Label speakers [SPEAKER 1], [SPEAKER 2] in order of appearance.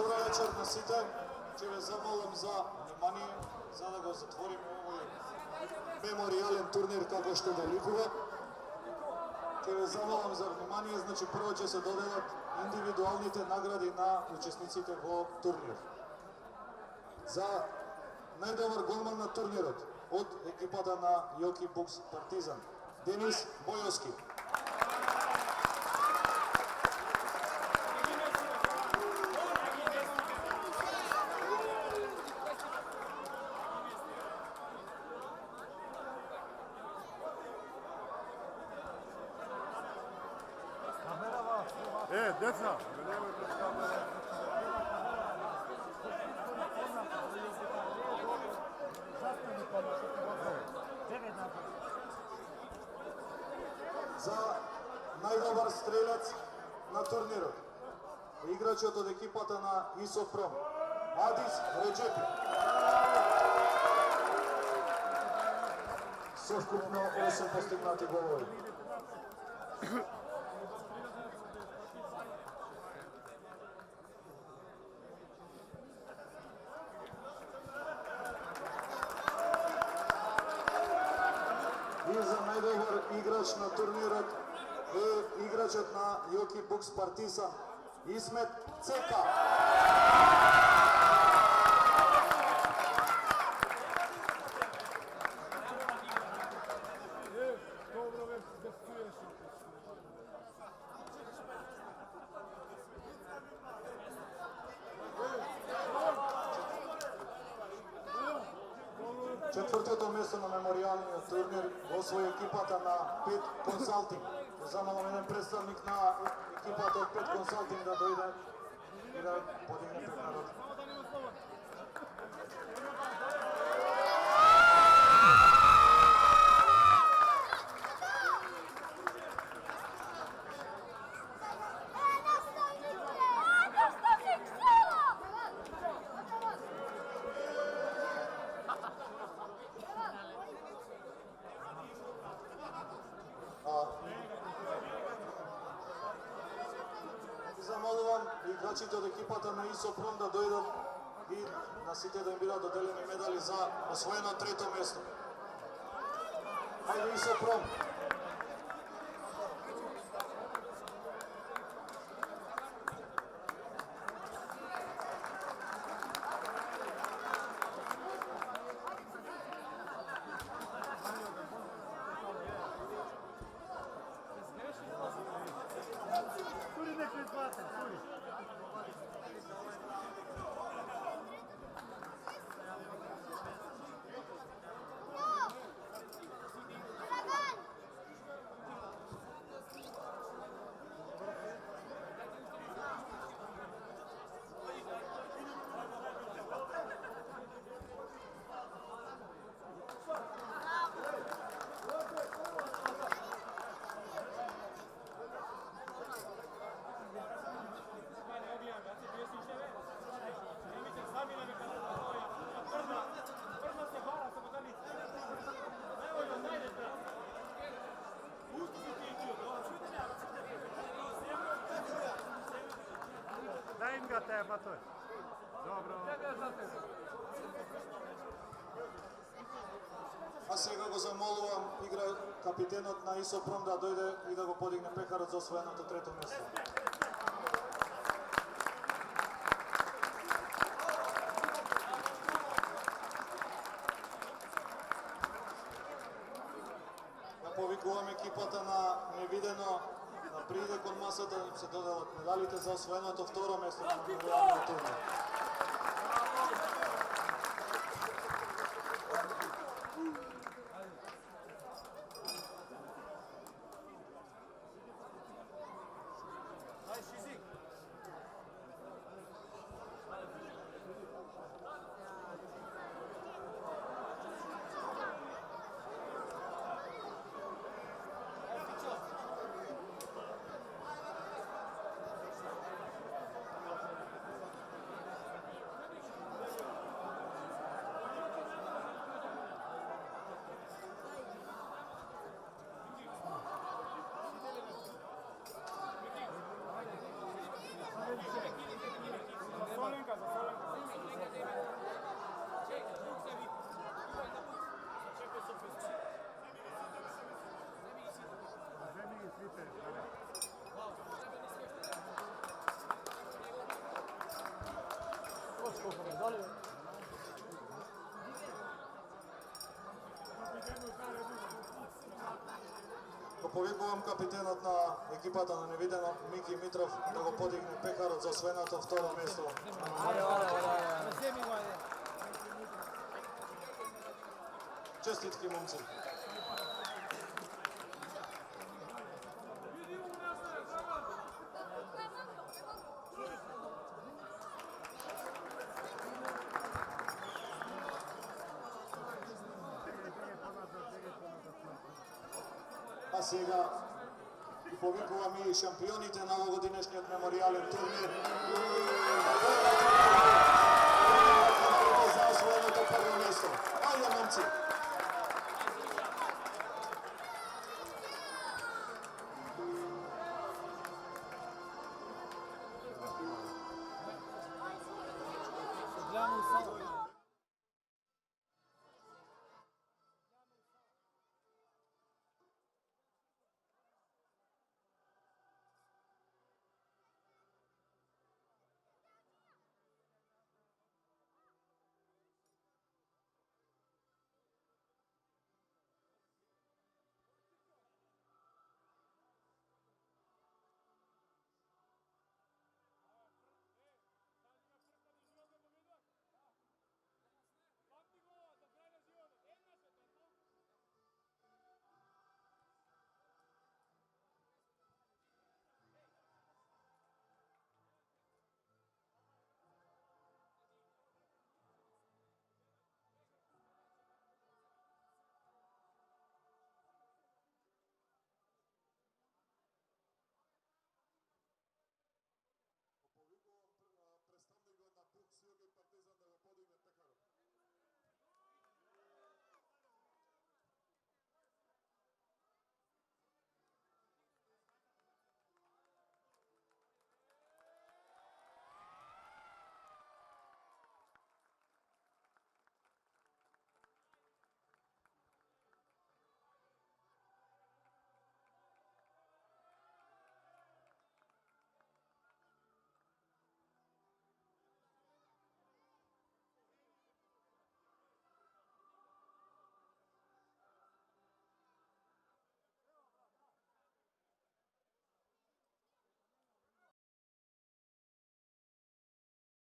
[SPEAKER 1] Добра вечер на сите. Ќе ве замолам за внимание за да го затвориме овој меморијален турнир како што великува. Ќе ве замолам за внимание, значи прво ќе се доделат индивидуалните награди на учесниците во турнир. За најдобар голман на турнирот од екипата на Јоки Букс Партизан, Денис Бојовски.
[SPEAKER 2] Деца!
[SPEAKER 1] За најдобар стрелец на турнирот, играчот од екипата на Исопром, Адис Реджепи. Совкупно 8 постигнати голови. И за најдобар играч на турнирот е играчот на Јоки Букс Партизан, Исмет Цека. Четвртото место на меморијалниот турнир освои екипата на Пет Консалтинг. Замолам еден представник на екипата од Пет Консалтинг да дојде и да подигне прекарот. Замолувам играчите од екипата на Исопром да дојдат и на сите да им бидат доделени медали за освоено трето место. Ајде Исопром!
[SPEAKER 2] Дай им го теба тој. Добро.
[SPEAKER 1] А сега го замолувам капитенот на Исопром да дојде и да го подигне пекарот за освоеното трето место. Да повикувам екипата на Невидено да пријде кон масата да им се доделат медалите за освоеното второ место на меморијалниот турнир. Повикувам капитенот на екипата на Невидено, Мики Митров, да го подигне пекарот за освоеното второ место. Честитки, момци. А сега повикувам и шампионите на овогодинешниот меморијален турнир. За освоеното прво место. Ајде, момци!